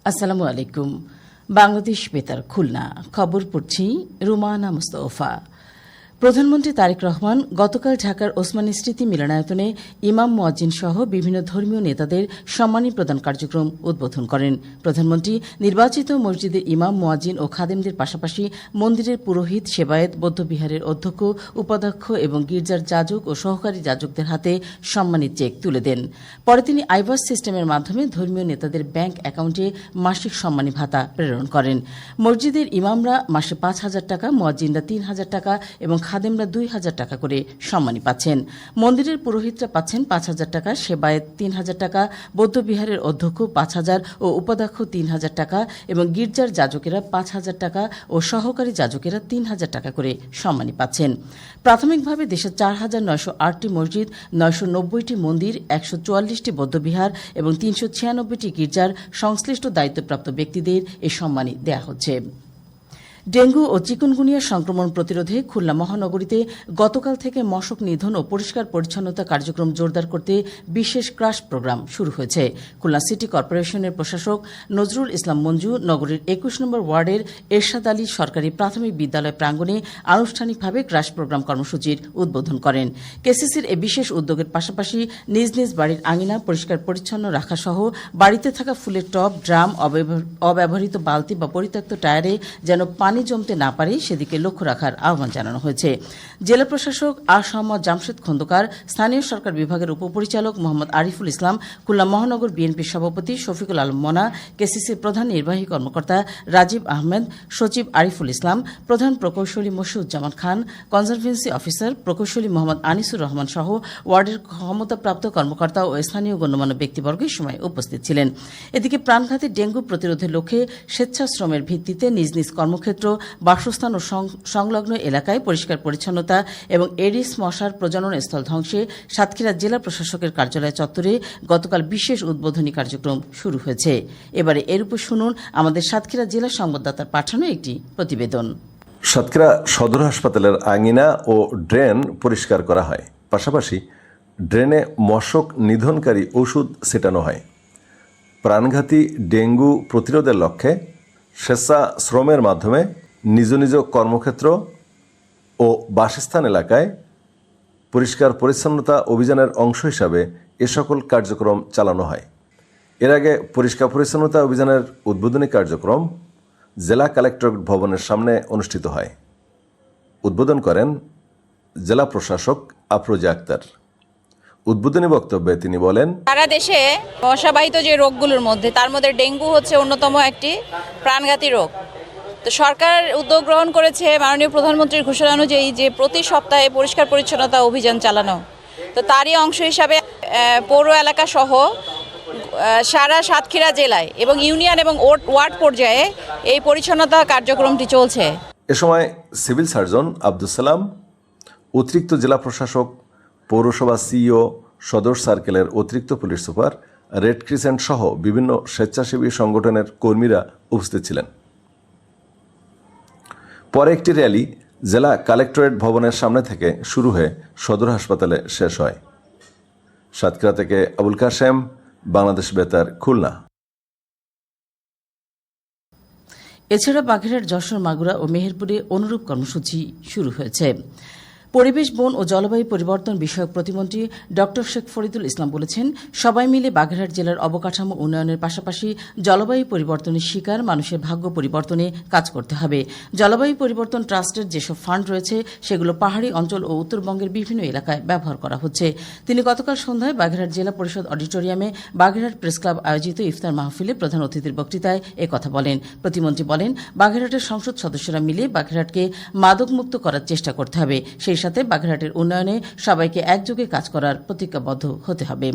আসসালামু আলাইকুম। বাংলাদেশ বেতার খুলনা খবর পড়ছি রুমানা মুস্তফা। প্রধানমন্ত্রী তারেক রহমান গতকাল ঢাকার ওসমানী স্মৃতি মিলনায়তনে ইমাম মুয়াজ্জিন সহ বিভিন্ন ধর্মীয় নেতাদের সম্মানী প্রদান কার্যক্রম উদ্বোধন করেন। প্রধানমন্ত্রী নির্বাচিত মসজিদের ইমাম মুয়াজ্জিন ও খাদেমদের পাশাপাশি মন্দিরের পুরোহিত, সেবায়েত, বৌদ্ধবিহারের অধ্যক্ষ, উপাধ্যক্ষ এবং গির্জার যাজক ও সহকারী যাজকদের হাতে সম্মানী চেক তুলে দেন। পরে তিনি আইভাস সিস্টেমের মাধ্যমে ধর্মীয় নেতাদের ব্যাংক অ্যাকাউন্টে মাসিক সম্মানী ভাতা প্রেরণ করেন। মসজিদের ইমামরা মাসে ৫,০০০ টাকা, মুয়াজ্জিনরা ৩,০০০ টাকা এবং খাদেমরা ২,০০০ টাকা করে সম্মানী পাচ্ছেন। মন্দিরের পুরোহিতরা পাচ্ছেন ৫,০০০ টাকা, সেবায়েত ৩,০০০ টাকা, বৌদ্ধবিহারের অধ্যক্ষ ৫,০০০ ও উপাধ্যক্ষ ৩,০০০ টাকা এবং গির্জার যাজকেরা ৫,০০০ টাকা ও সহকারী যাজকেরা ৩,০০০ টাকা করে সম্মানী পাচ্ছেন। প্রাথমিকভাবে দেশের ৪,৯০৮টি মসজিদ, ৯৯০টি মন্দির, ১৪৪টি বৌদ্ধবিহার এবং ৩৯৬টি গির্জার সংশ্লিষ্ট দায়িত্বপ্রাপ্ত ব্যক্তিদের এই সম্মানী দেওয়া হচ্ছে। ডেঙ্গু ও চিকুনগুনিয়া সংক্রমণ প্রতিরোধে খুলনা মহানগরীতে গতকাল থেকে মশক নিধন ও পরিষ্কার পরিচ্ছন্নতা কার্যক্রম জোরদার করতে বিশেষ ক্রাশ প্রোগ্রাম শুরু হয়েছে। খুলনা সিটি কর্পোরেশনের প্রশাসক নজরুল ইসলাম মঞ্জু নগরীর ২১ নম্বর ওয়ার্ডের এরশাদ আলী সরকারি প্রাথমিক বিদ্যালয় প্রাঙ্গণে আনুষ্ঠানিকভাবে ক্রাশ প্রোগ্রাম কর্মসূচির উদ্বোধন করেন। কেসিসির এই বিশেষ উদ্যোগের পাশাপাশি নিজ নিজ বাড়ির আঙিনা পরিষ্কার পরিচ্ছন্ন রাখা সহ বাড়িতে থাকা ফুলের টব, ড্রাম, অব্যবহৃত বালতি বা পরিত্যক্ত টায়ারে যেন পানি জমতে না পারে সেদিকে লক্ষ্য রাখার আহ্বান জানানো হয়েছে। জেলা প্রশাসক মোহাম্মদ জামশেদ খন্দকার, স্থানীয় সরকার বিভাগের উপপরিচালক মোহাম্মদ আরিফুল ইসলাম, খুলনা মহানগর বিএনপির সভাপতি শফিকুল আলম মনা, কেসিসির প্রধান নির্বাহী কর্মকর্তা রাজীব আহমেদ, সচিব আরিফুল ইসলাম, প্রধান প্রকৌশলী মশিউজ্জামান খান, কনজারভেন্সি অফিসার প্রকৌশলী মোহাম্মদ আনিসুর রহমান সহ ওয়ার্ডের ক্ষমতাপ্রাপ্ত কর্মকর্তা ও স্থানীয় গণ্যমান্য ব্যক্তিবর্গ এই সময় উপস্থিত ছিলেন। এদিকে প্রাণঘাতী ডেঙ্গু প্রতিরোধের লক্ষ্যে স্বেচ্ছাশ্রমের ভিত্তিতে নিজ নিজ কর্মক্ষেত্র, বাসস্থান ও সংলগ্ন এলাকায় পরিষ্কার পরিচ্ছন্নতা এবং এডিস মশার প্রজনন স্থল ধ্বংসে সাতক্ষীরা জেলা প্রশাসকের কার্যালয় চত্বরে গতকাল বিশেষ উদ্বোধনী কার্যক্রম শুরু হয়েছে। এবারে এর উপর শুনুন আমাদের সাতক্ষীরা জেলা সংবাদদাতার পাঠানো একটি প্রতিবেদন। সাতক্ষীরা সদর হাসপাতালের আঙিনা ও ড্রেন পরিষ্কার করা হয়, পাশাপাশি ড্রেনে মশক নিধনকারী ওষুধ ছেটানো হয়। প্রাণঘাতী ডেঙ্গু প্রতিরোধের লক্ষ্যে স্বেচ্ছাশ্রমের মাধ্যমে নিজ নিজ কর্মক্ষেত্র ও বাসস্থান এলাকায় পরিষ্কার পরিচ্ছন্নতা অভিযানের অংশ হিসাবে এ সকল কার্যক্রম চালানো হয়। এর আগে পরিষ্কার পরিচ্ছন্নতা অভিযানের উদ্বোধনী কার্যক্রম জেলা কালেক্টরেট ভবনের সামনে অনুষ্ঠিত হয়। উদ্বোধন করেন জেলা প্রশাসক আফরোজা আক্তার। উদ্বোধনী বক্তব্যে তিনি বলেন, সারা দেশে মশাবাহিত যে রোগগুলোর মধ্যে তার মধ্যে ডেঙ্গু হচ্ছে অন্যতম একটি প্রাণঘাতী রোগ। তো সরকার উদ্যোগ গ্রহণ করেছে মাননীয় প্রধানমন্ত্রীর ঘোষণা অনুযায়ী যে প্রতি সপ্তাহে পরিষ্কার পরিচ্ছন্নতা অভিযান চালানো। তো তারই অংশ হিসাবে পৌর এলাকা সহ সারা সাতক্ষীরা জেলায় এবং ইউনিয়ন এবং ওয়ার্ড পর্যায়ে এই পরিচ্ছন্নতা কার্যক্রমটি চলছে। এ সময় সিভিল সার্জন আব্দুল সালাম, অতিরিক্ত জেলা প্রশাসক, পৌরসভা সিইও, সদর সার্কেলের অতিরিক্ত পুলিশ সুপার, রেড ক্রিসেন্ট সহ বিভিন্ন স্বেচ্ছাসেবী সংগঠনের কর্মীরা উপস্থিত ছিলেন। পরে একটি র্যালি জেলা কালেক্টরেট ভবনের সামনে থেকে শুরু হয়ে সদর হাসপাতালে শেষ হয়। সাতক্ষীরা থেকে আবুল কাশেম, বাংলাদেশ বেতার, খুলনা। এছাড়া বাগেরহাট, যশোর, মাগুরা ও মেহেরপুরে অনুরূপ কর্মসূচি শুরু হয়েছে। পরিবেশ, বন ও জলবায়ু পরিবর্তন বিষয়ক প্রতিমন্ত্রী ড শেখ ফরিদুল ইসলাম বলেছেন, সবাই মিলে বাগেরহাট জেলার অবকাঠামো উন্নয়নের পাশাপাশি জলবায়ু পরিবর্তনের শিকার মানুষের ভাগ্য পরিবর্তনে কাজ করতে হবে। জলবায়ু পরিবর্তন ট্রাস্টের যেসব ফান্ড রয়েছে সেগুলো পাহাড়ি অঞ্চল ও উত্তরবঙ্গের বিভিন্ন এলাকায় ব্যবহার করা হচ্ছে। তিনি গতকাল সন্ধ্যায় বাগেরহাট জেলা পরিষদ অডিটোরিয়ামে বাগেরহাট প্রেস ক্লাব আয়োজিত ইফতার মাহফিলে প্রধান অতিথির বক্তৃতায় একথা বলেন। প্রতিমন্ত্রী বলেন, বাগেরহাটের সংসদ সদস্যরা মিলে বাগেরহাটকে মাদকমুক্ত করার চেষ্টা করতে হবে। সেই সাথে বাগেরহাটের উন্নয়নে সবাইকে একযোগে কাজ করার প্রতিজ্ঞাবদ্ধ হতে হবে।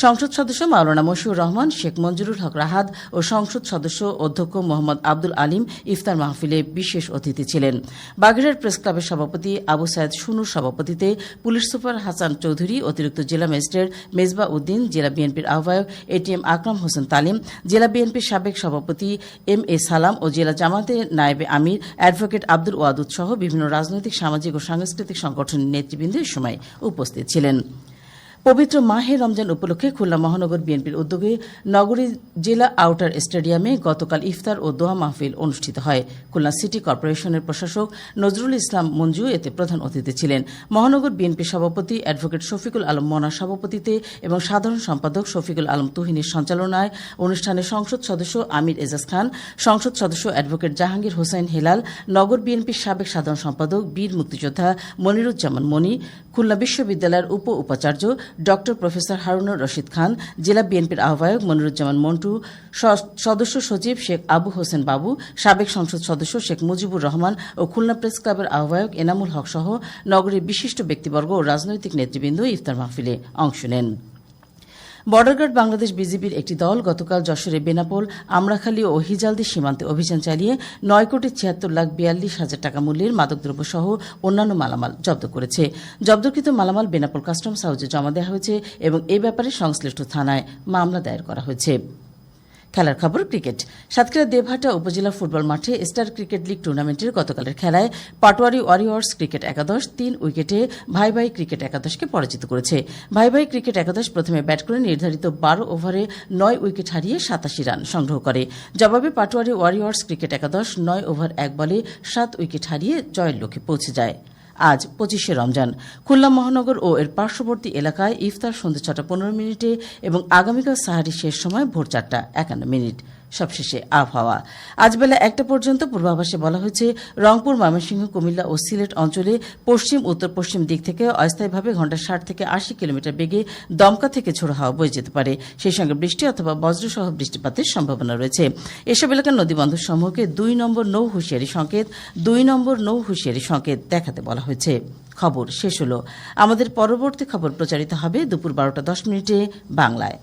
সংসদ সদস্য মাওলানা মশিউর রহমান, শেখ মঞ্জুরুল হক রাহাত ও সংসদ সদস্য অধ্যক্ষ মোহাম্মদ আব্দুল আলিম ইফতার মাহফিলে বিশেষ অতিথি ছিলেন। বাগেরহাট প্রেস ক্লাবের সভাপতি আবু সায়েদ শুনুর সভাপতিতে পুলিশ সুপার হাসান চৌধুরী, অতিরিক্ত জেলা ম্যাজিস্ট্রেট মেজবা উদ্দিন, জেলা বিএনপির আহ্বায়ক এটিএম আকরাম হোসেন তালিম, জেলা বিএনপির সাবেক সভাপতি এম এ সালাম ও জেলা জামাতের নায়েবে আমির অ্যাডভোকেট আব্দুল ওয়াদুদ সহ বিভিন্ন রাজনৈতিক, সামাজিক ও সাংস্কৃতিক সংগঠনের নেতৃবৃন্দ এ সময় উপস্থিত ছিলেন। পবিত্র মাহে রমজান উপলক্ষে খুলনা মহানগর বিএনপির উদ্যোগে নগরীর জেলা আউটার স্টেডিয়ামে গতকাল ইফতার ও দোয়া মাহফিল অনুষ্ঠিত হয়। খুলনা সিটি কর্পোরেশনের প্রশাসক নজরুল ইসলাম মঞ্জু এতে প্রধান অতিথি ছিলেন। মহানগর বিএনপি সভাপতি অ্যাডভোকেট শফিকুল আলম মনার সভাপতিত্বে এবং সাধারণ সম্পাদক শফিকুল আলম তুহিনের সঞ্চালনায় অনুষ্ঠানে সংসদ সদস্য আমির এজাজ খান, সংসদ সদস্য অ্যাডভোকেট জাহাঙ্গীর হোসেন হেলাল, নগর বিএনপির সাবেক সাধারণ সম্পাদক বীর মুক্তিযোদ্ধা মনিরুজ্জামান মনি, খুলনা বিশ্ববিদ্যালয়ের উপাচার্য ডক্টর প্রফেসর হারুনুর রশিদ খান, জেলা বিএনপির আহ্বায়ক মনিরুজ্জামান মন্টু, সদস্য সচিব শেখ আবু হোসেন বাবু, সাবেক সংসদ সদস্য শেখ মুজিবুর রহমান ও খুলনা প্রেস ক্লাবের আহ্বায়ক এনামুল হক সহ নগরীর বিশিষ্ট ব্যক্তিবর্গ ও রাজনৈতিক নেতৃবৃন্দ ইফতার মাহফিলে অংশ নেন। বর্ডার গার্ড বাংলাদেশ বিজিবির একটি দল গতকাল যশোরের বেনাপোল, আমরাখালী ও হিজালদি সীমান্তে অভিযান চালিয়ে ৯,৭৬,৪২,০০০ টাকা মূল্যের মাদকদ্রব্য সহ অন্যান্য মালামাল জব্দ করেছে। জব্দকৃত মালামাল বেনাপোল কাস্টমস হাউসে জমা দেওয়া হয়েছে এবং এ ব্যাপারে সংশ্লিষ্ট থানায় মামলা দায়ের করা হয়েছে। খেলার খবর ক্রিকেট। সাতক্ষীরা দেবহাটা উপজেলা ফুটবল মাঠে স্টার ক্রিকেট লিগ টুর্নামেন্টের গতকালের খেলায় পাটোয়ারি ওয়ারিয়র্স ক্রিকেট একাদশ ৩ উইকেটে ভাই ভাই ক্রিকেট একাদশকে পরাজিত করেছে। ভাই ভাই ক্রিকেট একাদশ প্রথমে ব্যাট করে নির্ধারিত ১২ ওভারে ৯ উইকেট হারিয়ে ৮৭ রান সংগ্রহ করে। জবাবে পাটোয়ারি ওয়ারিয়র্স ক্রিকেট একাদশ ৯ ওভার ১ বলে ৭ উইকেট হারিয়ে জয়ের লক্ষ্যে পৌঁছে যায়। আজ ২৫শে রমজান। খুলনা মহানগর ও এর পার্শ্ববর্তী এলাকায় ইফতার সন্ধ্যে ৬টা ১৫ মিনিটে এবং আগামীকাল সাহারি শেষ সময় ভোর ৪টা ৫১ মিনিট। সবশেষে আবহাওয়া। আজ বেলা ১টা পর্যন্ত পূর্বাভাসে বলা হয়েছে রংপুর, ময়মনসিংহ, কুমিল্লা ও সিলেট অঞ্চলে পশ্চিম উত্তর পশ্চিম দিক থেকে অস্থায়ীভাবে ঘণ্টায় ৬০ থেকে ৮০ কিলোমিটার বেগে দমকা থেকে ঝোড়ো হাওয়া বয়ে যেতে পারে। সেই সঙ্গে বৃষ্টি অথবা বজ্রসহ বৃষ্টিপাতের সম্ভাবনা রয়েছে। এসব এলাকার নদীবন্দর সমূহকে ২ নম্বর নৌ হুঁশিয়ারি সংকেত দেখাতে বলা হয়েছে। খবর শেষ হল। আমাদের পরবর্তী খবর প্রচারিত হবে দুপুর ১২টা ১০ মিনিটে বাংলায়।